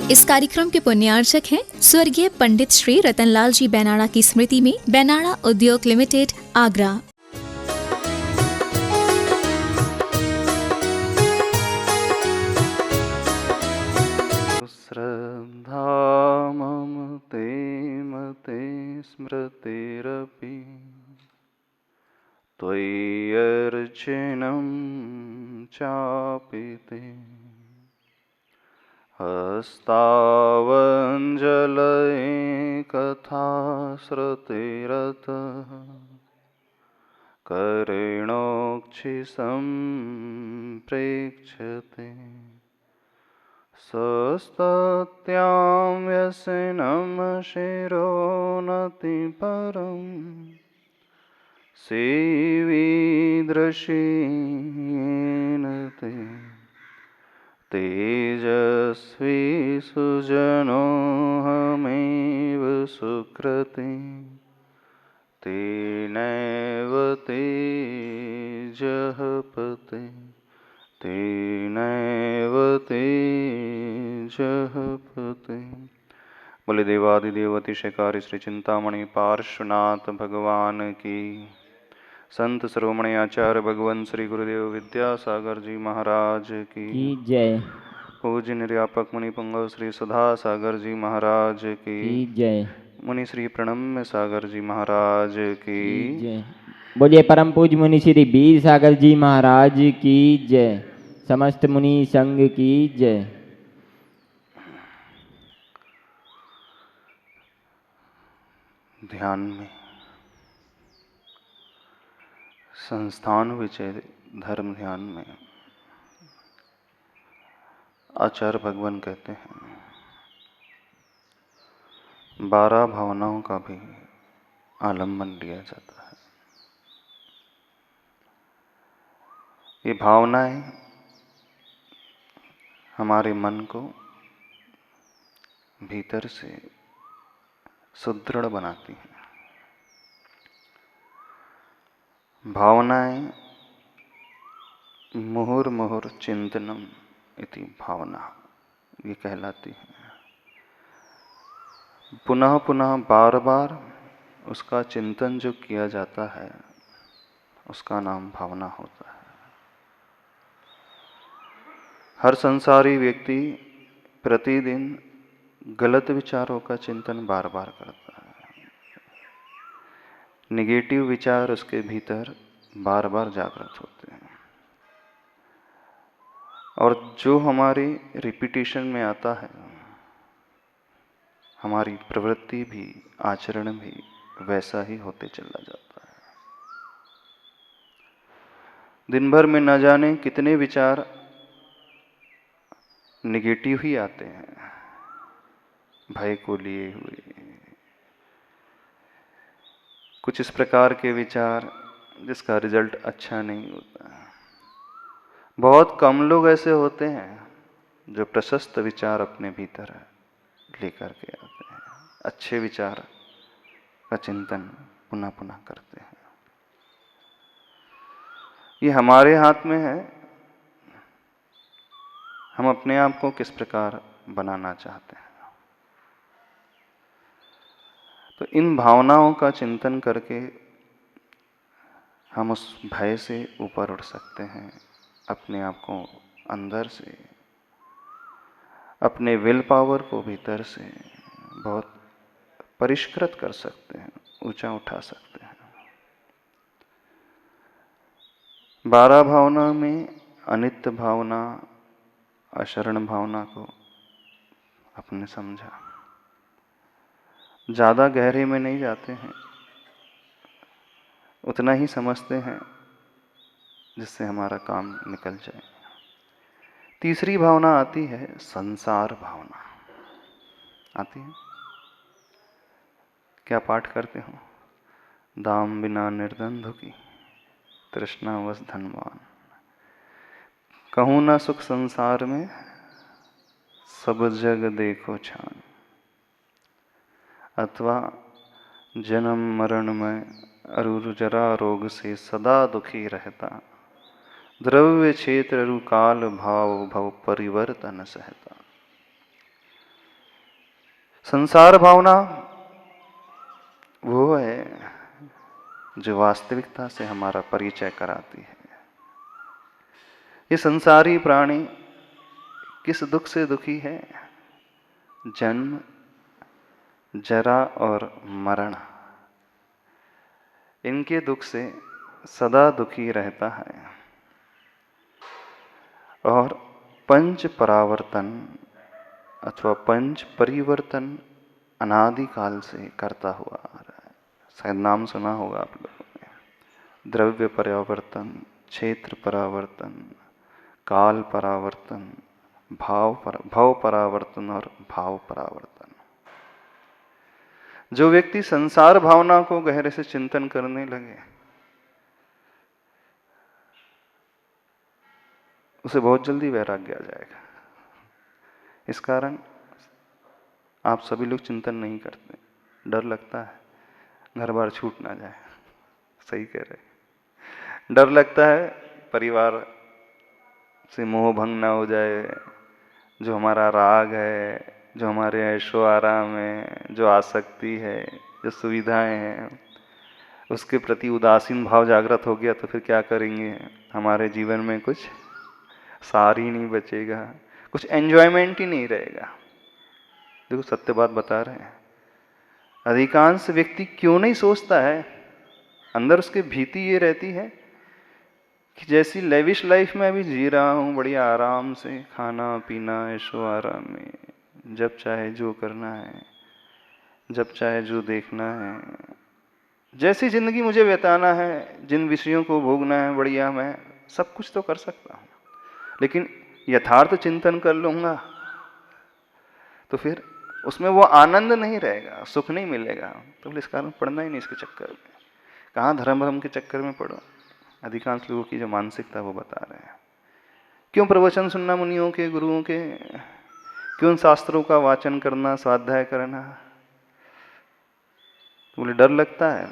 इस कार्यक्रम के पुण्यार्चक हैं स्वर्गीय पंडित श्री रतनलाल जी बैनाड़ा की स्मृति में बैनाड़ा उद्योग लिमिटेड, आगरा। श्रद्धा मम ते मते स्मृतिरपि त्वय्यर्चनं चापि ते हस्तावञ्जलये कथा श्रुतिरतः करेणोक्षिसम्प्रेक्ष्यते सस्तत्यां व्यसनं शिरोनतिपरं सेवीदृशेन ते तेजस्वी सुजनोऽहमेव सुकृते तेनैव तेजः पते तेनैव तेजः पते। बोले देवादिदेव अतिशयकारी श्री चिंतामणि पार्श्वनाथ भगवान की, संत शिरोमणि आचार्य भगवान श्री गुरुदेव विद्यासागर जी महाराज की जय। पूज्य निर्यापक मुनि पुंगव श्री सुधा सागर जी महाराज की जय। मुनि श्री प्रणम्य सागर जी महाराज की जय। बोलिए परम पूज्य मुनि श्री वीर सागर जी महाराज की जय। समस्त मुनि संघ की जय। ध्यान में संस्थान विजय धर्म ध्यान में आचार्य भगवान कहते हैं 12 भावनाओं का भी आलम्बन लिया जाता है। ये भावनाएं हमारे मन को भीतर से सुदृढ़ बनाती हैं। भावनाएं मुहुर्मुहुर् चिंतनम इति भावना ये कहलाती है। पुनः पुनः बार बार उसका चिंतन जो किया जाता है उसका नाम भावना होता है। हर संसारी व्यक्ति प्रतिदिन गलत विचारों का चिंतन बार बार करता है। निगेटिव विचार उसके भीतर बार बार जागृत होते हैं और जो हमारी रिपीटिशन में आता है हमारी प्रवृत्ति भी आचरण भी वैसा ही होते चला जाता है। दिन भर में न जाने कितने विचार निगेटिव ही आते हैं, भय को लिए हुए कुछ इस प्रकार के विचार जिसका रिजल्ट अच्छा नहीं होता। बहुत कम लोग ऐसे होते हैं जो प्रशस्त विचार अपने भीतर लेकर के आते हैं, अच्छे विचार का चिंतन पुनः पुनः करते हैं। ये हमारे हाथ में है, हम अपने आप को किस प्रकार बनाना चाहते हैं। तो इन भावनाओं का चिंतन करके हम उस भय से ऊपर उठ सकते हैं, अपने आप को अंदर से, अपने विल पावर को भीतर से बहुत परिष्कृत कर सकते हैं, ऊंचा उठा सकते हैं। 12 भावना में अनित्य भावना, अशरण भावना को अपने समझा। ज़्यादा गहरे में नहीं जाते हैं, उतना ही समझते हैं जिससे हमारा काम निकल जाए। तीसरी भावना आती है संसार भावना। आती है? क्या पाठ करते हो? दाम बिना निर्द्वंद्व की तृष्णावश धनवान, कहूँ ना सुख संसार में सब जग देखो छान। अथवा जन्म मरण में अरुर जरा रोग से सदा दुखी रहता, द्रव्य क्षेत्र रुकाल भाव भव परिवर्तन सहता। संसार भावना वो है जो वास्तविकता से हमारा परिचय कराती है। ये संसारी प्राणी किस दुख से दुखी है? जन्म, जरा और मरण, इनके दुख से सदा दुखी रहता है। और पंच परावर्तन अथवा पंच परिवर्तन अनादिकाल से करता हुआ आ रहा है। शायद नाम सुना होगा आप लोगों ने। द्रव्य परावर्तन, क्षेत्र परावर्तन, काल परावर्तन, भव परावर्तन और भाव परावर्तन। जो व्यक्ति संसार भावना को गहरे से चिंतन करने लगे, उसे बहुत जल्दी वैराग्य आ जाएगा। इस कारण आप सभी लोग चिंतन नहीं करते, डर लगता है घर बार छूट ना जाए। सही कह रहे। डर लगता है परिवार से मोह भंग ना हो जाए, जो हमारा राग है, जो हमारे ऐशो आराम है, जो आसक्ति है, जो सुविधाएं हैं, उसके प्रति उदासीन भाव जागृत हो गया तो फिर क्या करेंगे? हमारे जीवन में कुछ सार ही नहीं बचेगा, कुछ एंजॉयमेंट ही नहीं रहेगा। देखो सत्य बात बता रहे हैं। अधिकांश व्यक्ति क्यों नहीं सोचता है? अंदर उसके भीति ये रहती है कि जैसी लेविश लाइफ में अभी जी रहा हूँ, बढ़िया आराम से खाना पीना ऐशो आराम में, जब चाहे जो करना है, जब चाहे जो देखना है, जैसी जिंदगी मुझे बिताना है, जिन विषयों को भोगना है, बढ़िया मैं सब कुछ तो कर सकता हूँ। लेकिन यथार्थ चिंतन कर लूंगा तो फिर उसमें वो आनंद नहीं रहेगा, सुख नहीं मिलेगा। तो इस कारण पढ़ना ही नहीं इसके चक्कर में। कहाँ धर्म के चक्कर में पढ़ो। अधिकांश लोगों की जो मानसिकता वो बता रहे हैं। क्यों प्रवचन सुनना मुनियों के, गुरुओं के? क्यों शास्त्रों का वाचन करना, स्वाध्याय करना? तो बोले डर लगता है,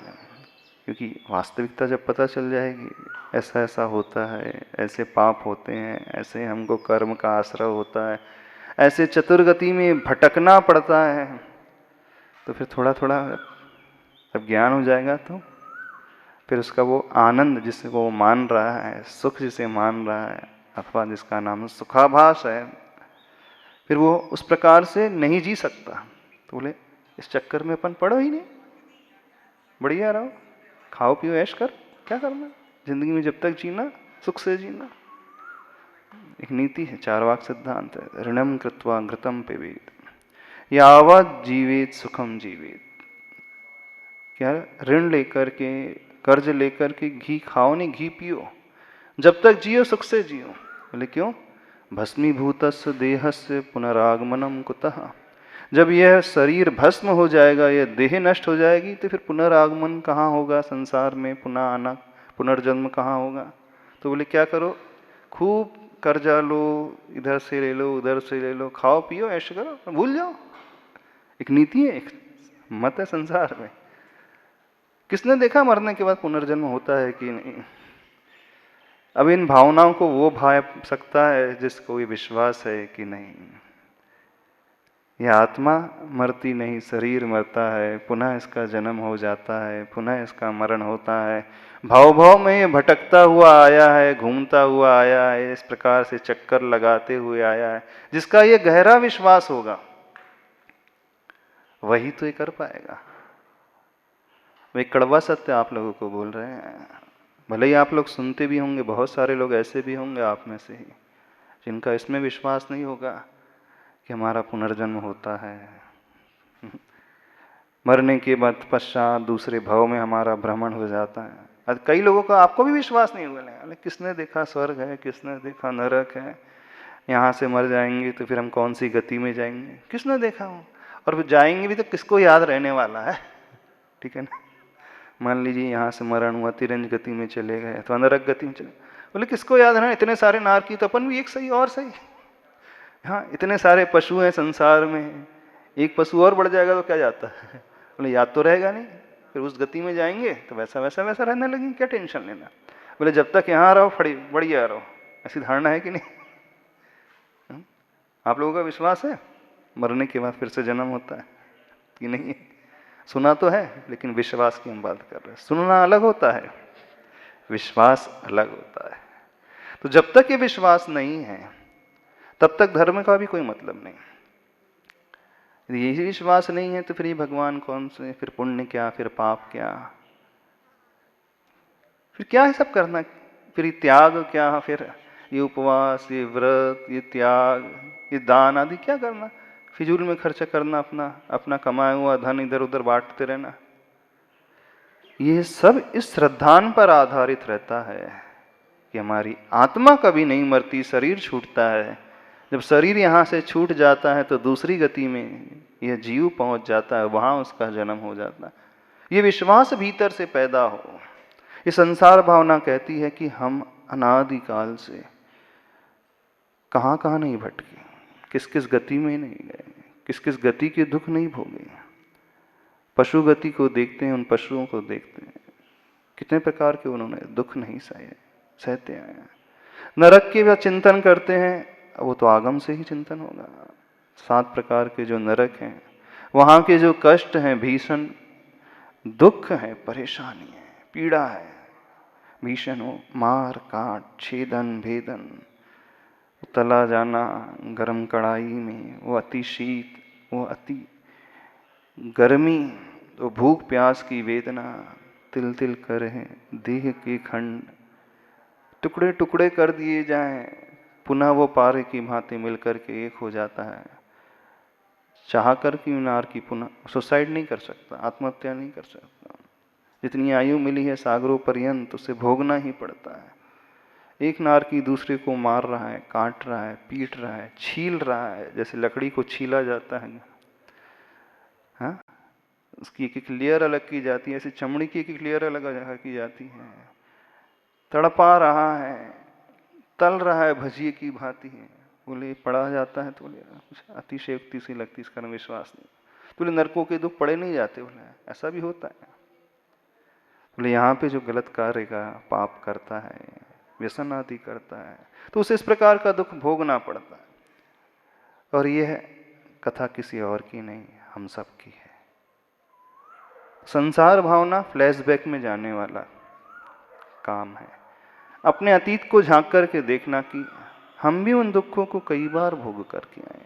क्योंकि वास्तविकता जब पता चल जाएगी, ऐसा ऐसा होता है, ऐसे पाप होते हैं, ऐसे हमको कर्म का आश्रय होता है, ऐसे चतुर्गति में भटकना पड़ता है, तो फिर थोड़ा थोड़ा जब ज्ञान हो जाएगा तो फिर उसका वो आनंद जिसे वो मान रहा है, सुख जिसे मान रहा है, अथवा जिसका नाम सुखाभास है, फिर वो उस प्रकार से नहीं जी सकता। तो बोले इस चक्कर में अपन पढ़ो ही नहीं, बढ़िया रहो, खाओ पियो ऐश कर, क्या करना जिंदगी में? जब तक जीना सुख से जीना। एक नीति है, चारवाक सिद्धांत है, ऋणम कृत्वा घृतम पिबेत यावत जीवेत सुखम जीवेत। क्या? ऋण लेकर के, कर्ज लेकर के घी खाओ नहीं, घी पियो, जब तक जियो सुख से जियो। बोले क्यों? भस्मीभूतस्य देहस्य पुनरागमनम कुतः। जब यह शरीर भस्म हो जाएगा, यह देह नष्ट हो जाएगी, तो फिर पुनरागमन कहाँ होगा? संसार में पुनः आना, पुनर्जन्म कहाँ होगा? तो बोले क्या करो? खूब कर्जा लो, इधर से ले लो, उधर से ले लो, खाओ पियो ऐश करो, भूल जाओ। एक नीति है, एक मत है संसार में। किसने देखा मरने के बाद पुनर्जन्म होता है कि नहीं? अब इन भावनाओं को वो भा सकता है जिसको ये विश्वास है कि नहीं, यह आत्मा मरती नहीं, शरीर मरता है, पुनः इसका जन्म हो जाता है, पुनः इसका मरण होता है। भाव भाव में ये भटकता हुआ आया है, घूमता हुआ आया है, इस प्रकार से चक्कर लगाते हुए आया है। जिसका ये गहरा विश्वास होगा वही तो ये कर पाएगा। वे कड़वा सत्य आप लोगों को बोल रहे हैं। भले ही आप लोग सुनते भी होंगे, बहुत सारे लोग ऐसे भी होंगे आप में से ही जिनका इसमें विश्वास नहीं होगा कि हमारा पुनर्जन्म होता है, मरने के बाद पश्चात दूसरे भव में हमारा भ्रमण हो जाता है। कई लोगों का आपको भी विश्वास नहीं होगा, अरे किसने देखा स्वर्ग है, किसने देखा नरक है, यहाँ से मर जाएंगे तो फिर हम कौन सी गति में जाएंगे, किसने देखा हो? और फिर जाएंगे भी तो किसको याद रहने वाला है? ठीक है ना? मान लीजिए यहाँ से मरण हुआ, तिरंज गति में चले गए तो नरक गति में चले, बोले किसको याद रहना? इतने सारे नार की तो अपन भी एक सही और सही। हाँ, इतने सारे पशु हैं संसार में, एक पशु और बढ़ जाएगा तो क्या जाता है? बोले याद तो रहेगा नहीं, फिर उस गति में जाएंगे तो वैसा वैसा वैसा रहने लगेंगे, क्या टेंशन लेना? बोले जब तक यहाँ रहो बढ़िया रहो। ऐसी धारणा है कि नहीं? आप लोगों का विश्वास है मरने के बाद फिर से जन्म होता है? कि नहीं? सुना तो है, लेकिन विश्वास की हम बात कर रहे हैं। सुनना अलग होता है, विश्वास अलग होता है। तो जब तक ये विश्वास नहीं है तब तक धर्म का भी कोई मतलब नहीं। यदि यही विश्वास नहीं है तो फिर ये भगवान कौन से, फिर पुण्य क्या, फिर पाप क्या, फिर क्या है सब करना, फिर ये त्याग क्या, फिर ये उपवास, ये व्रत, ये त्याग, ये दान आदि क्या करना, फिजूल में खर्चा करना, अपना कमाया हुआ धन इधर उधर बांटते रहना। ये सब इस श्रद्धान पर आधारित रहता है कि हमारी आत्मा कभी नहीं मरती, शरीर छूटता है। जब शरीर यहाँ से छूट जाता है तो दूसरी गति में यह जीव पहुंच जाता है, वहां उसका जन्म हो जाता है। ये विश्वास भीतर से पैदा हो। ये संसार भावना कहती है कि हम अनादिकाल से कहाँ कहाँ नहीं भटके, किस किस गति में नहीं गए, किस किस गति के दुख नहीं भोगे। पशु गति को देखते हैं, उन पशुओं को देखते हैं, कितने प्रकार के उन्होंने दुख नहीं सहते आए। नरक के भी चिंतन करते हैं, वो तो आगम से ही चिंतन होगा। 7 प्रकार के जो नरक हैं, वहाँ के जो कष्ट हैं, भीषण दुख है, परेशानी है, पीड़ा है, भीषण हो, मार काट, छेदन भेदन, तला जाना गरम कढ़ाई में, वो अति शीत, वो अति गर्मी, तो भूख प्यास की वेदना, तिल तिल कर है देह के खंड, टुकड़े टुकड़े कर दिए जाएं, पुनः वो पारे की भांति मिलकर के एक हो जाता है। चाह कर की नार की पुनः सुसाइड नहीं कर सकता, आत्महत्या नहीं कर सकता। जितनी आयु मिली है सागरों पर्यंत उसे भोगना ही पड़ता है। एक नार की दूसरे को मार रहा है, काट रहा है, पीट रहा है, छील रहा है, जैसे लकड़ी को छीला जाता है। हाँ, उसकी एक एक लेयर अलग की जाती है, ऐसे चमड़ी की एक एक लेयर अलग की जाती है। तड़पा रहा है, तल रहा है भजिए की भांति है। बोले पढ़ा जाता है तो बोले कुछ अतिशयोक्ति सी लगती, इसका विश्वास नहीं। बोले नरकों के दुख पड़े नहीं जाते, बोले ऐसा भी होता है। बोले यहाँ पे जो गलत कार्य का पाप करता है, व्यसन आदि करता है, तो उसे इस प्रकार का दुख भोगना पड़ता है। और यह कथा किसी और की नहीं, हम सब की है। संसार भावना फ्लैशबैक में जाने वाला काम है। अपने अतीत को झांक करके देखना कि हम भी उन दुखों को कई बार भोग करके आए।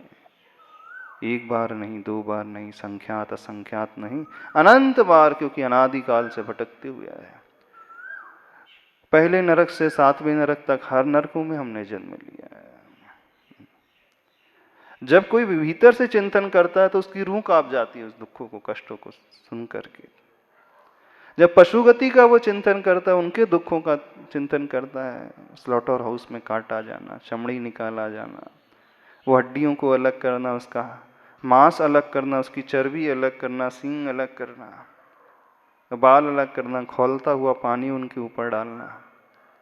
एक बार नहीं, 2 बार नहीं, संख्यात असंख्यात नहीं, अनंत बार, क्योंकि अनादिकाल से भटकते हुए आए। पहले नरक से 7वें नरक तक हर नरकों में हमने जन्म लिया है। जब कोई भीतर से चिंतन करता है तो उसकी रूह कांप जाती है उस दुखों को, कष्टों को सुन करके। जब पशुगति का वो चिंतन करता है, उनके दुखों का चिंतन करता है, स्लॉटर हाउस में काटा जाना, चमड़ी निकाला जाना, वो हड्डियों को अलग करना, उसका मांस अलग करना, उसकी चर्बी अलग करना, सींग अलग करना, बाल अलग करना, खौलता हुआ पानी उनके ऊपर डालना।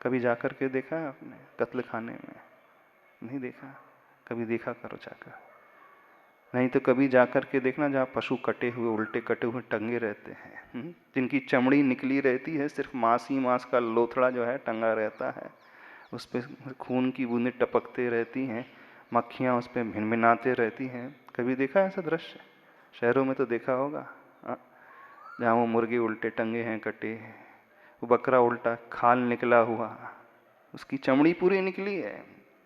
कभी जाकर के देखा है आपने कत्ल खाने में? नहीं देखा? कभी देखा करो जाकर। नहीं तो कभी जाकर के देखना जहाँ पशु कटे हुए, उल्टे कटे हुए टंगे रहते हैं, जिनकी चमड़ी निकली रहती है, सिर्फ मांस ही मांस का लोथड़ा जो है टंगा रहता है, उस पर खून की बूंदें टपकते रहती हैं, मक्खियाँ उस पर भिनभिनाते रहती हैं। कभी देखा है ऐसा दृश्य? शहरों में तो देखा होगा, जहाँ वो मुर्गे उल्टे टंगे हैं, कटे, वो बकरा उल्टा, खाल निकला हुआ, उसकी चमड़ी पूरी निकली है,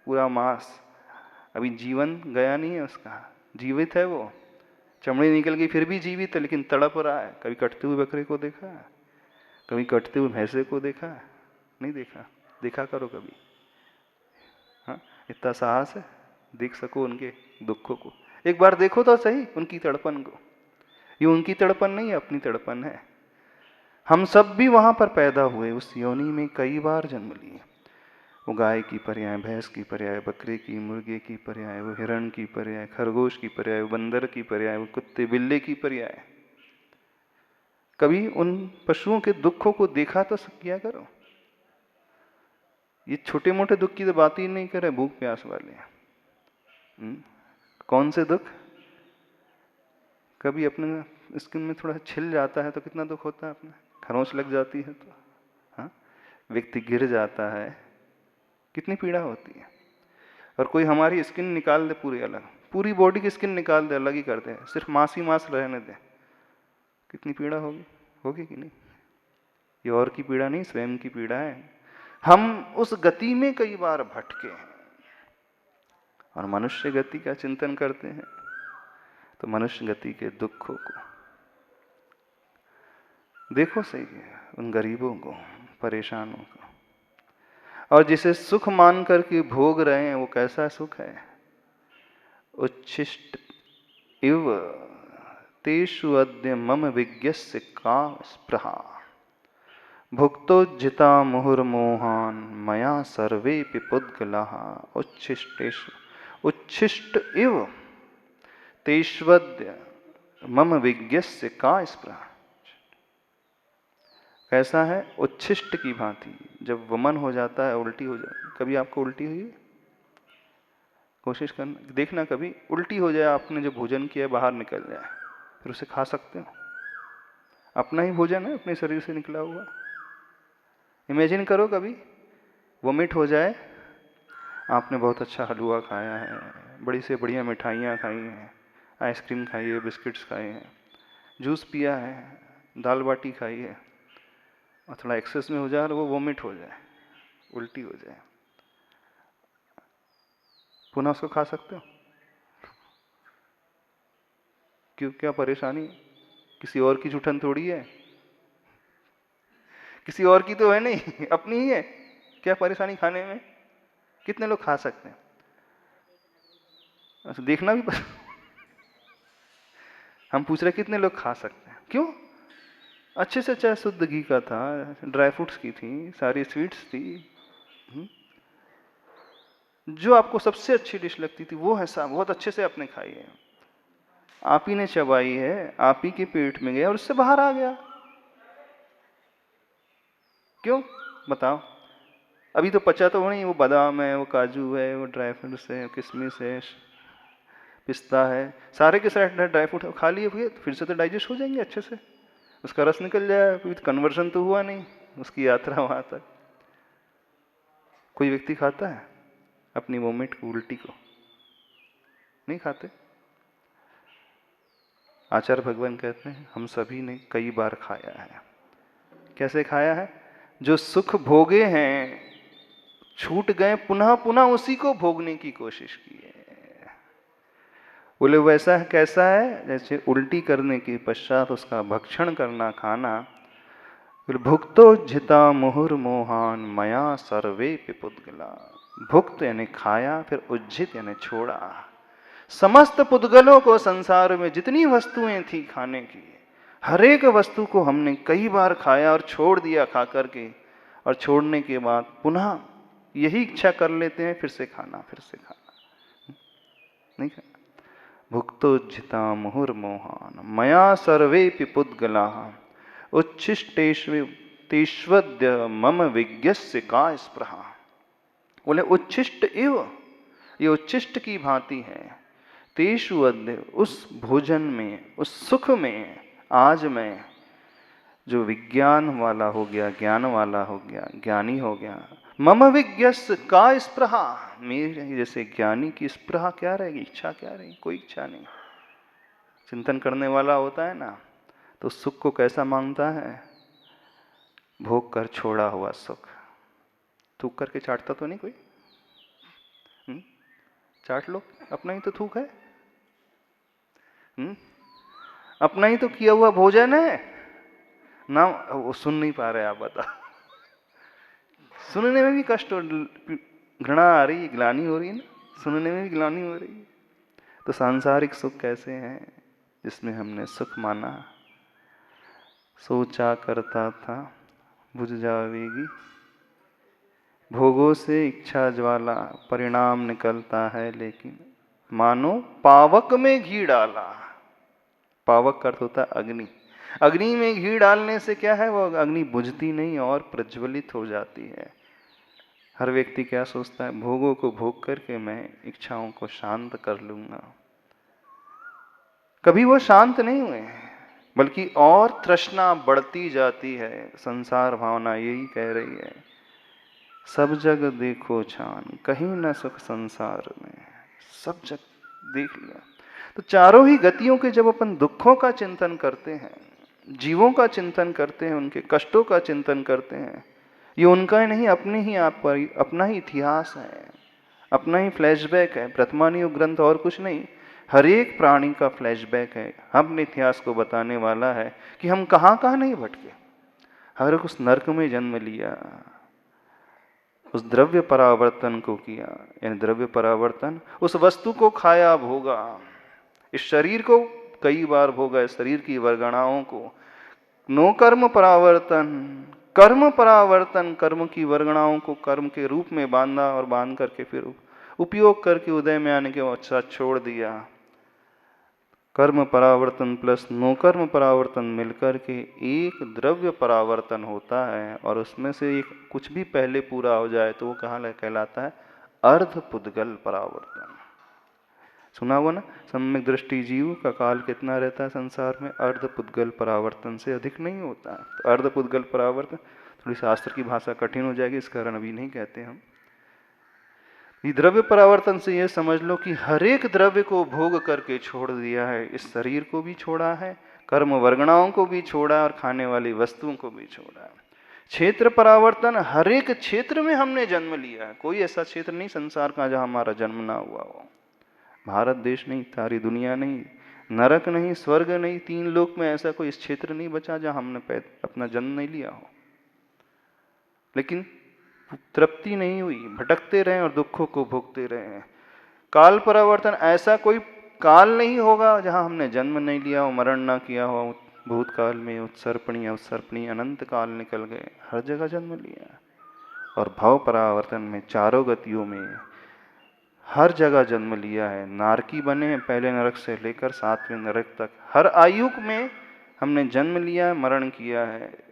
पूरा मांस, अभी जीवन गया नहीं है उसका, जीवित है वो, चमड़ी निकल गई फिर भी जीवित है, लेकिन तड़प रहा है। कभी कटते हुए बकरे को देखा है? कभी कटते हुए भैंसे को देखा है? नहीं देखा? देखा करो कभी। हाँ, इतना साहस है, देख सको उनके दुखों को। एक बार देखो तो सही उनकी तड़पन को। ये उनकी तड़पन नहीं है, अपनी तड़पन है। हम सब भी वहां पर पैदा हुए, उस योनि में कई बार जन्म लिए। वो गाय की पर्याय, भैंस की पर्याय, बकरे की, मुर्गे की पर्याय, वो हिरण की पर्याय, खरगोश की पर्याय, वो बंदर की पर्याय, वो कुत्ते बिल्ले की पर्याय। कभी उन पशुओं के दुखों को देखा तो किया करो। ये छोटे मोटे दुख की तो बात ही नहीं करे, भूख प्यास वाले। कौन से दुख? कभी अपने स्किन में थोड़ा छिल जाता है तो कितना दुख होता है, अपने खरोंच लग जाती है तो, हाँ, व्यक्ति गिर जाता है, कितनी पीड़ा होती है। और कोई हमारी स्किन निकाल दे पूरी अलग, पूरी बॉडी की स्किन निकाल दे, अलग ही कर दे, सिर्फ मांस ही मांस रहने दे, कितनी पीड़ा होगी, होगी कि नहीं? ये और की पीड़ा नहीं, स्वयं की पीड़ा है। हम उस गति में कई बार भटके हैं और मनुष्य गति का चिंतन करते हैं तो मनुष्य गति के दुखों को देखो सही है, उन गरीबों को, परेशानों को, और जिसे सुख मान करके भोग रहे हैं वो कैसा सुख है? उच्छिष्ट इव तेषु अद्य मम विज्ञस्य का स्पृहा भुक्तोज्जिता मुहुर्मोहान मया सर्वेपि पुद्गलाः उच्छिष्ट इव तेष्वद्य मम विज्ञस्य का स्पृहा। कैसा है? उच्छिष्ट की भांति। जब वमन हो जाता है, उल्टी हो जाती है। कभी आपको उल्टी हुई? कोशिश करना, देखना कभी उल्टी हो जाए, आपने जो भोजन किया बाहर निकल जाए, फिर उसे खा सकते हो? अपना ही भोजन है, अपने शरीर से निकला हुआ। इमेजिन करो कभी वोमिट हो जाए, आपने बहुत अच्छा हलवा खाया है, बड़ी से बढ़िया मिठाइयाँ खाई हैं, आइसक्रीम खाई है, बिस्किट्स खाए हैं, जूस पिया है, दाल बाटी खाई है, और थोड़ा एक्सेस में हो जाए और वो वोमिट हो जाए, उल्टी हो जाए, पुनः उसको खा सकते हो? क्यों? क्या परेशानी? किसी और की जुठन थोड़ी है, किसी और की तो है नहीं, अपनी ही है। क्या परेशानी खाने में? कितने लोग खा सकते हैं? अच्छा, देखना भी हम पूछ रहे कितने लोग खा सकते हैं? क्यों? अच्छे से अच्छा शुद्ध घी का था, ड्राई फ्रूट्स की थी, सारी स्वीट्स थी। जो आपको सबसे अच्छी डिश लगती थी वो है, सब बहुत अच्छे से आपने खाई है, आप ही ने चबाई है, आप ही के पेट में गया और उससे बाहर आ गया। क्यों? बताओ। अभी तो पचा तो नहीं, वो बादाम है, वो काजू है, वो ड्राई फ्रूट्स है, किशमिश है, पिस्ता है, सारे के सारे ड्राई फ्रूट खा लिए हुए, तो फिर से तो डाइजेस्ट हो जाएंगे अच्छे से, उसका रस निकल जाए, फिर कन्वर्जन तो हुआ नहीं उसकी यात्रा वहां तक। कोई व्यक्ति खाता है अपनी वोमिट को, उल्टी को? नहीं खाते। आचार्य भगवान कहते हैं हम सभी ने कई बार खाया है। कैसे खाया है? जो सुख भोगे हैं, छूट गए, पुनः पुनः उसी को भोगने की कोशिश की है। बोले वैसा है, कैसा है? जैसे उल्टी करने के पश्चात उसका भक्षण करना, खाना। भुक्तोज्झिता मुहुर्मोहान मया सर्वे पुद्गला। भुक्त यानी खाया, फिर उज्झित यानी छोड़ा। समस्त पुद्गलों को, संसार में जितनी वस्तुएं थी खाने की, हर एक वस्तु को हमने कई बार खाया और छोड़ दिया खा करके, और छोड़ने के बाद पुनः यही इच्छा कर लेते हैं फिर से खाना, फिर से खाना। नहीं खाना। भुक्तोज्झिता मुहुर्मोहान मया सर्वेपि पुद्गलाः उच्छिष्टेष्वद्य मम विज्ञस्य का स्पृहा। बोले उच्छिष्ट इव, ये उच्छिष्ट की भांति है। तेषु अद्य, उस भोजन में, उस सुख में आज मैं जो विज्ञान वाला हो गया, ज्ञान वाला हो गया, ज्ञानी हो गया। मम विज्ञस्य का स्पृहा, मेरे जैसे ज्ञानी की स्पृहा क्या रहेगी, इच्छा क्या रहेगी? कोई इच्छा नहीं। चिंतन करने वाला होता है ना, तो सुख को कैसा मांगता है? भोग कर छोड़ा हुआ सुख। थूक करके चाटता तो नहीं कोई? चाट लो, अपना ही तो थूक है। अपना ही तो किया हुआ भोजन है ना। वो सुन नहीं पा रहे, आप बता। सुनने में भी कष्ट, घृणा आ रही है, ग्लानि हो रही है ना, सुनने में भी ग्लानि हो रही है। तो सांसारिक सुख कैसे हैं? जिसमें हमने सुख माना, सोचा करता था बुझ जावेगी, भोगों से इच्छा ज्वाला, परिणाम निकलता है लेकिन मानो पावक में घी डाला। पावक का अर्थ होता है अग्नि। अग्नि में घी डालने से क्या है, वो अग्नि बुझती नहीं और प्रज्वलित हो जाती है। हर व्यक्ति क्या सोचता है? भोगों को भोग करके मैं इच्छाओं को शांत कर लूंगा। कभी वो शांत नहीं हुए, बल्कि और तृष्णा बढ़ती जाती है। संसार भावना यही कह रही है, सब जग देखो छान, कहीं न सुख संसार में। सब जग देख लिया। तो चारों ही गतियों के जब अपन दुखों का चिंतन करते हैं, जीवों का चिंतन करते हैं, उनके कष्टों का चिंतन करते हैं। ये उनका ही नहीं, अपने ही आप पर अपना ही इतिहास है, अपना ही फ्लैशबैक है। ब्रह्मनियोग ग्रंथ और कुछ नहीं, हर एक प्राणी का फ्लैशबैक है, अपने इतिहास को बताने वाला है कि हम कहाँ कहाँ नहीं भटके। हर एक उस नरक में जन्म लिया, उस द्रव्य परावर्तन को किया, यानी द्रव्य परावर्तन, उस वस्तु को खाया भोगा, इस शरीर को कई बार भोगा, इस शरीर की वर्गणाओं को। नो कर्म परावर्तन, कर्म परावर्तन, कर्म की वर्गणाओं को कर्म के रूप में बांधा और बांध करके फिर उपयोग करके उदय में आने के पश्चात छोड़ दिया। कर्म परावर्तन प्लस नो कर्म परावर्तन मिलकर के एक द्रव्य परावर्तन होता है, और उसमें से एक कुछ भी पहले पूरा हो जाए तो वो कहाँ कहलाता है? अर्ध पुद्गल परावर्तन। सुना हुआ ना, सम्यक दृष्टि जीव का काल कितना रहता है संसार में? अर्ध पुद्गल परावर्तन से अधिक नहीं होता है। तो अर्ध पुद्गल परावर्तन, थोड़ी शास्त्र की भाषा कठिन हो जाएगी, इस कारण अभी नहीं कहते हम। ये द्रव्य परावर्तन से ये समझ लो कि हर एक द्रव्य को भोग करके छोड़ दिया है। इस शरीर को भी छोड़ा है, कर्म वर्गणाओं को भी छोड़ा, और खाने वाली वस्तुओं को भी छोड़ा है। क्षेत्र परावर्तन, हर एक क्षेत्र में हमने जन्म लिया है। कोई ऐसा क्षेत्र नहीं संसार का जहां हमारा जन्म ना हुआ हो। भारत देश नहीं, सारी दुनिया नहीं, नरक नहीं, स्वर्ग नहीं, तीन लोक में ऐसा कोई क्षेत्र नहीं बचा जहां हमने अपना जन्म नहीं लिया हो। लेकिन तृप्ति नहीं हुई, भटकते रहे और दुखों को भोगते रहे। काल परावर्तन, ऐसा कोई काल नहीं होगा जहां हमने जन्म नहीं लिया हो, मरण ना किया हो। भूतकाल में उत्सर्पणी अनंत काल निकल गए, हर जगह जन्म लिया। और भाव परावर्तन में चारों गतियों में हर जगह जन्म लिया है। नारकी बने हैं पहले नरक से लेकर 7वें नरक तक, हर आयु में हमने जन्म लिया है, मरण किया है।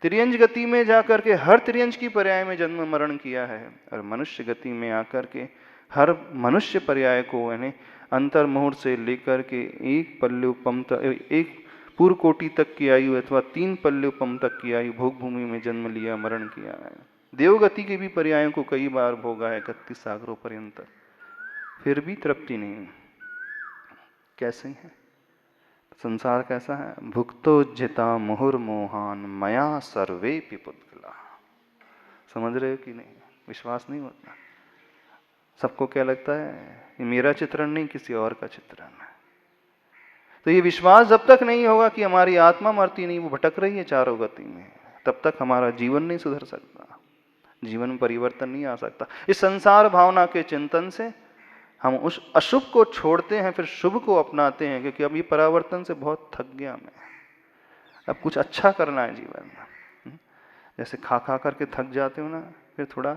त्रियंज गति में जाकर के हर त्रियंज की पर्याय में जन्म मरण किया है, और मनुष्य गति में आकर के हर मनुष्य पर्याय को, यानी अंतर मुहूर्त से लेकर के एक पल्लवपम तक, एक पूर्व कोटि तक की आयु अथवा 3 पल्लवपम तक की आयु भोग भूमि में जन्म लिया, मरण किया है। देवगति के भी पर्यायों को कई बार भोगा है, 31 सागरों पर्यंत, फिर भी तृप्ति नहीं। कैसे है संसार? कैसा है? भुक्तोज्जिता मुहुर्मोहान मया सर्वे पिपुद्गला। समझ रहे हो कि नहीं? विश्वास नहीं होता। सबको क्या लगता है? ये मेरा चित्रण नहीं, किसी और का चित्रण है। तो ये विश्वास जब तक नहीं होगा कि हमारी आत्मा मरती नहीं, वो भटक रही है चारों गति में, तब तक हमारा जीवन नहीं सुधर सकता, जीवन में परिवर्तन नहीं आ सकता। इस संसार भावना के चिंतन से हम उस अशुभ को छोड़ते हैं, फिर शुभ को अपनाते हैं, क्योंकि अब ये परावर्तन से बहुत थक गया मैं, अब कुछ अच्छा करना है जीवन में। जैसे खा खा करके थक जाते हो ना, फिर थोड़ा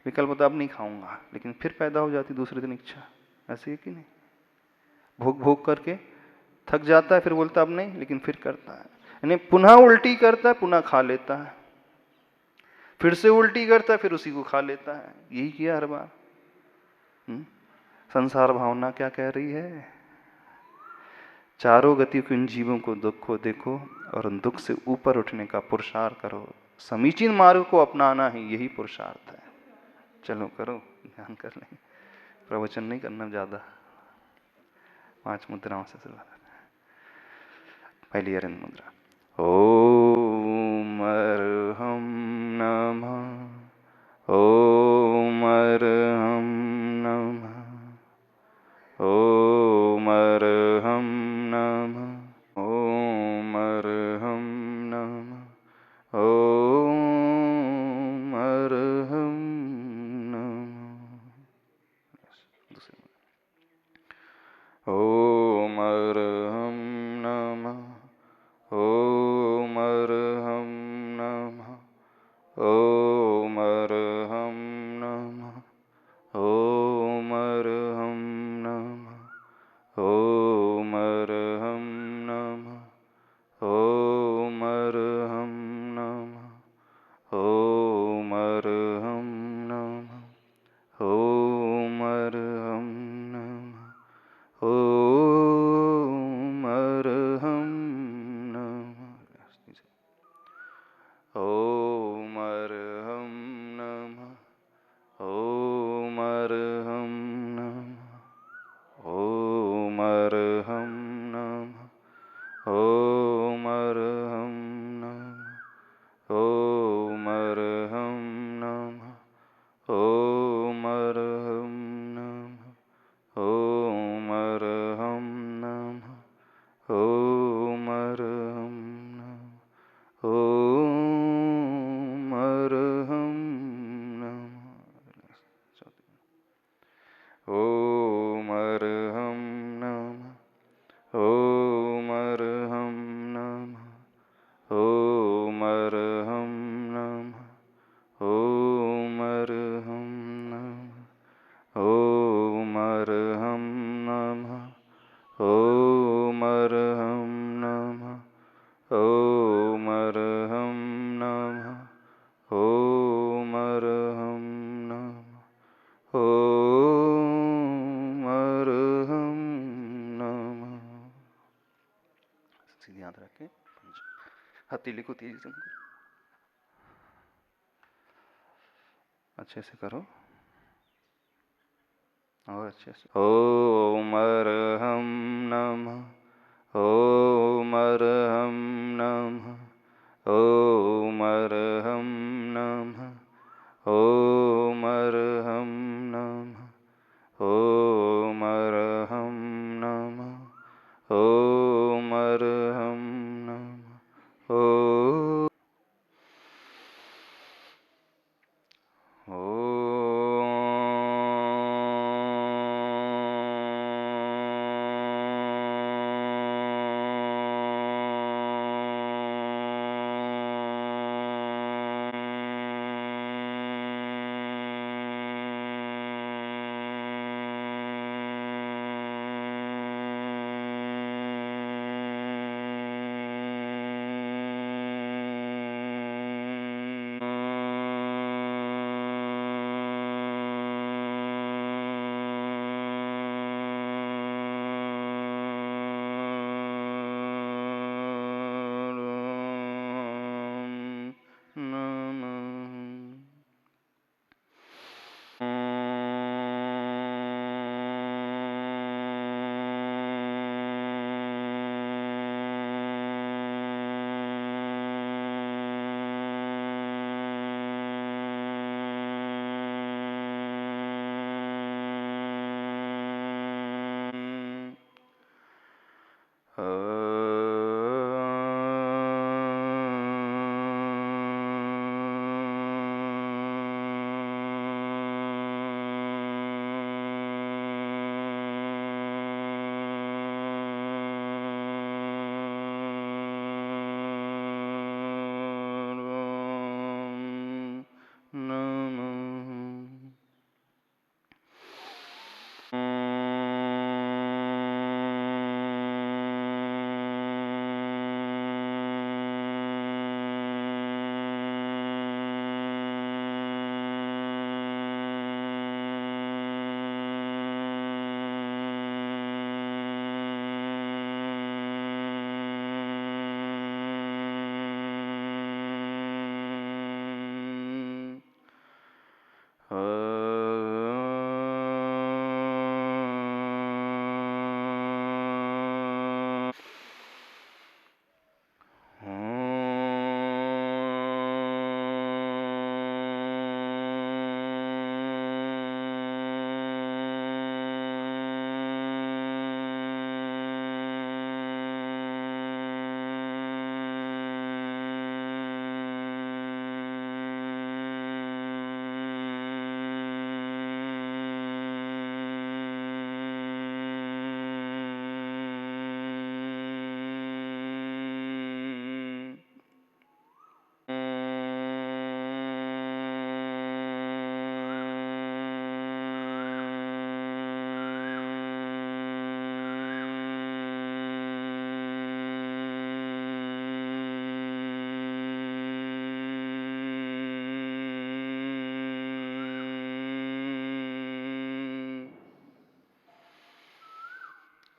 विकल्प होता, अब नहीं खाऊंगा, लेकिन फिर पैदा हो जाती दूसरे दिन इच्छा। ऐसे है कि नहीं? भोग भोग करके थक जाता है, फिर बोलता अब नहीं, लेकिन फिर करता है, यानी पुनः उल्टी करता है, पुनः खा लेता है, फिर से उल्टी करता है, फिर उसी को खा लेता है। यही किया हर बार। संसार भावना क्या कह रही है? चारों गति को, इन जीवों को, दुख को देखो और उन दुख से ऊपर उठने का पुरुषार्थ करो। समीचीन मार्ग को अपनाना ही यही पुरुषार्थ है। चलो करो, ध्यान कर लेंगे, प्रवचन नहीं करना ज्यादा। 5 मुद्राओं से शुरुआत। पहली अरिंद मुद्रा। ओम अर्हं नमः, ओम अर्हं नमः, ओम अर्हं नमः, ओम अर्हं नमः, ओम अर्हं नमः। ओम अर्हं नमः, ओम अर्हं नमः, ओम अर्हं नमः, ओम अर्हं नमः, ओम अर्हं नमः, ओम अर्हं नमः, ओम अर्हं नमः, ओम अर्हं नमः, ओम अर्हं नमः, ओम अर्हं नमः, ओम अर्हं नमः, ओम अर्हं नमः, ओम अर्हं हथेली को तेजी से करो, अच्छे से करो और अच्छे से। ओम अर्हं नमः, ओम अर्हं नमः, ओम अर्हं नमः, ओम अर्हं नमः, ओम अर्हं नमः, ओम अर्हं नमः, ओम।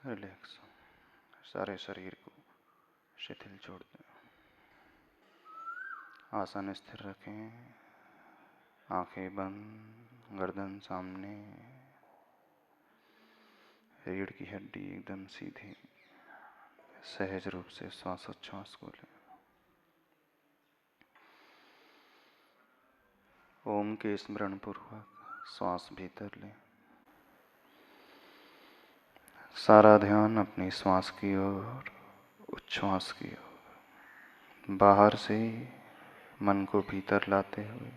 रिलैक्स, सारे शरीर को शिथिल छोड़ दें। आसन स्थिर रखें, आंखें बंद, गर्दन सामने, रीढ़ की हड्डी एकदम सीधी। सहज रूप से श्वासोच्छ्वास को लें। ओम के स्मरण पूर्वक श्वास भीतर लें। सारा ध्यान अपनी श्वास की ओर, उच्छ्वास की ओर, बाहर से मन को भीतर लाते हुए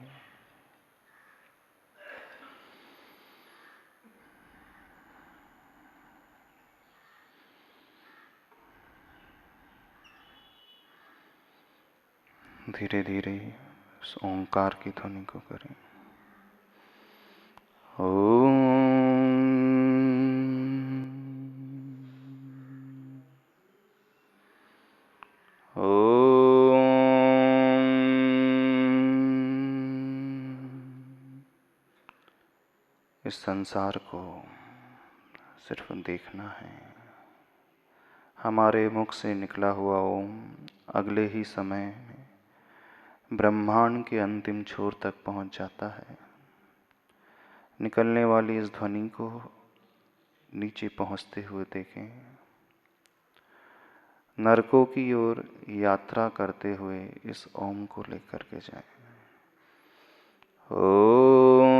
धीरे धीरे उस ओंकार की ध्वनि को करें। ओम। इस संसार को सिर्फ देखना है, हमारे मुख से निकला हुआ ओम अगले ही समय में ब्रह्मांड के अंतिम छोर तक पहुंच जाता है। निकलने वाली इस ध्वनि को नीचे पहुंचते हुए देखें। नरकों की ओर यात्रा करते हुए इस ओम को लेकर के जाएं। ओम।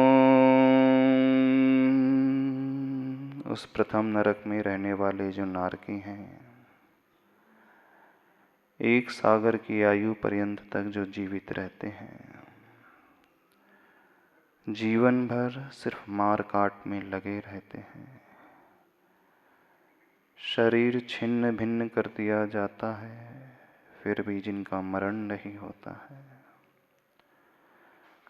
उस प्रथम नरक में रहने वाले जो नारकी हैं, एक सागर की आयु पर्यंत तक जो जीवित रहते हैं, जीवन भर सिर्फ मार काट में लगे रहते हैं। शरीर छिन्न भिन्न कर दिया जाता है, फिर भी जिनका मरण नहीं होता है।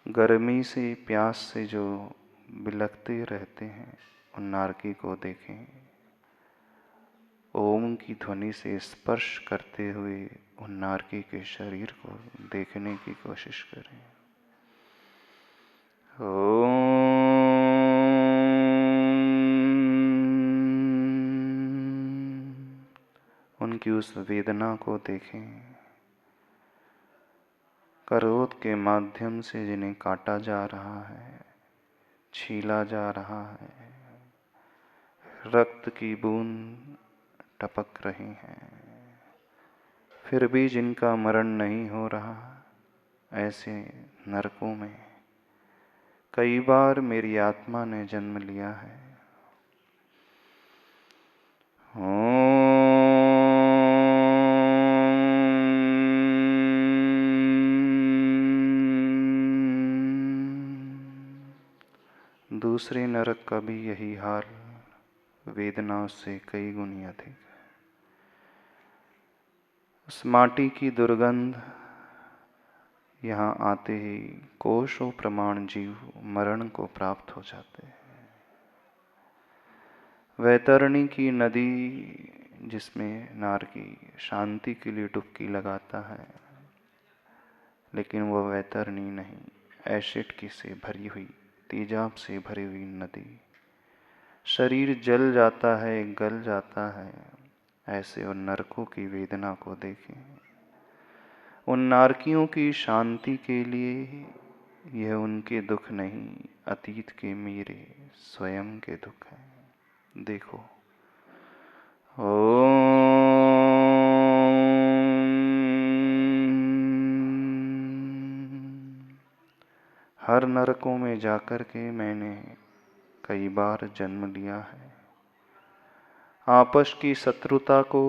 गर्मी से प्यास से जो बिलखते रहते हैं, उन नारकी को देखें। ओम की ध्वनि से स्पर्श करते हुए उन नारकी के शरीर को देखने की कोशिश करें। ओम। उनकी उस वेदना को देखें। क्रोध के माध्यम से जिन्हें काटा जा रहा है, छीला जा रहा है, रक्त की बूंद टपक रही हैं, फिर भी जिनका मरण नहीं हो रहा, ऐसे नरकों में कई बार मेरी आत्मा ने जन्म लिया है। दूसरे नरक का भी यही हाल, वेदना से कई गुनी अधिक है। उस माटी की दुर्गंध यहाँ आते ही कोशों प्रमाण जीव मरण को प्राप्त हो जाते हैं। वैतरणी की नदी जिसमें नारकी शांति के लिए डुबकी लगाता है, लेकिन वह वैतरणी नहीं, एसिड की से भरी हुई, तेजाब से भरी हुई नदी। शरीर जल जाता है, गल जाता है। ऐसे उन नरकों की वेदना को देखें। उन नारकियों की शांति के लिए यह उनके दुख नहीं, अतीत के मेरे स्वयं के दुख हैं। देखो। ओम। हर नरकों में जाकर के मैंने कई बार जन्म लिया है। आपस की शत्रुता को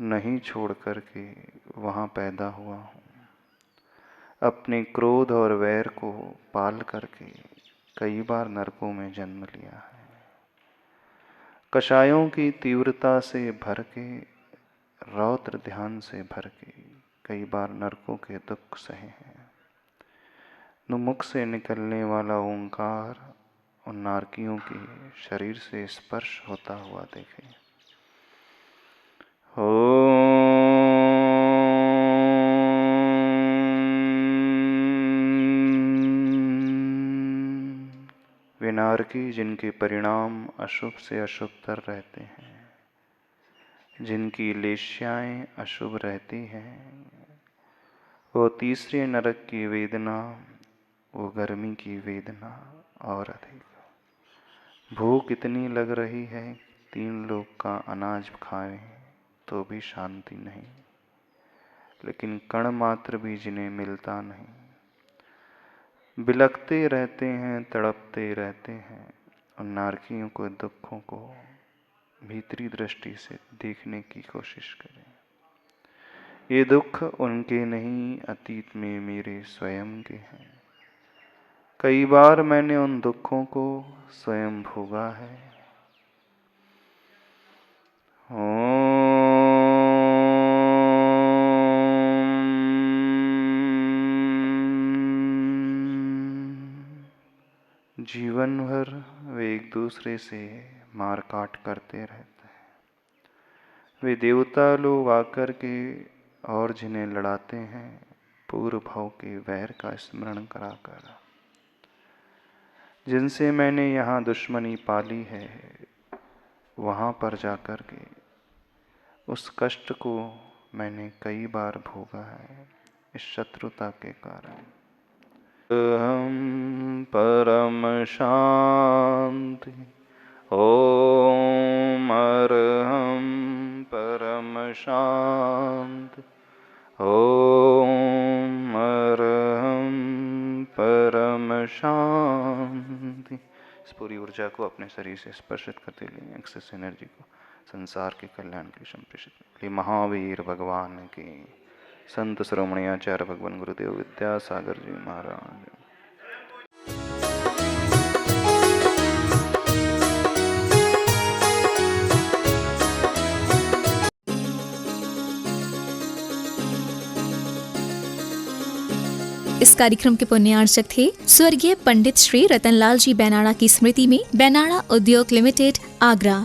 नहीं छोड़ करके वहाँ पैदा हुआ हूँ। अपने क्रोध और वैर को पाल करके कई बार नरकों में जन्म लिया है। कषायों की तीव्रता से भर के, रौद्र ध्यान से भर के कई बार नरकों के दुख सहे हैं। मुख से निकलने वाला ओंकार उन नारकियों के शरीर से स्पर्श होता हुआ देखे। वे नारकी जिनके परिणाम अशुभ से अशुभतर रहते हैं, जिनकी लेश्याएं अशुभ रहती हैं, वो तीसरे नरक की वेदना, वो गर्मी की वेदना और अधिक। भूख इतनी लग रही है, 3 लोग का अनाज खाएं तो भी शांति नहीं, लेकिन कण मात्र भी जिन्हें मिलता नहीं, बिलखते रहते हैं, तड़पते रहते हैं। उन नारकियों को दुखों को भीतरी दृष्टि से देखने की कोशिश करें। ये दुख उनके नहीं, अतीत में मेरे स्वयं के हैं। कई बार मैंने उन दुखों को स्वयं भोगा है। जीवन भर वे एक दूसरे से मार काट करते रहते हैं। वे देवता लोग आकर के और जिन्हें लड़ाते हैं, पूर्व भाव के वैर का स्मरण कराकर। जिनसे मैंने यहाँ दुश्मनी पाली है, वहाँ पर जाकर के उस कष्ट को मैंने कई बार भोगा है इस शत्रुता के कारण। हम परम शांति ओम अरहम परम शांति ओम अरहम परम शांति। इस पूरी ऊर्जा को अपने शरीर से स्पर्शित करते लिए एक्सेस एनर्जी को संसार के कल्याण के लिए संप्रेषित करते लिए महावीर भगवान की, संत शिरोमणि आचार्य भगवान गुरुदेव विद्यासागर जी महाराज। इस कार्यक्रम के पुण्यार्चक थे स्वर्गीय पंडित श्री रतनलाल जी बैनाड़ा की स्मृति में बैनाड़ा उद्योग लिमिटेड, आगरा।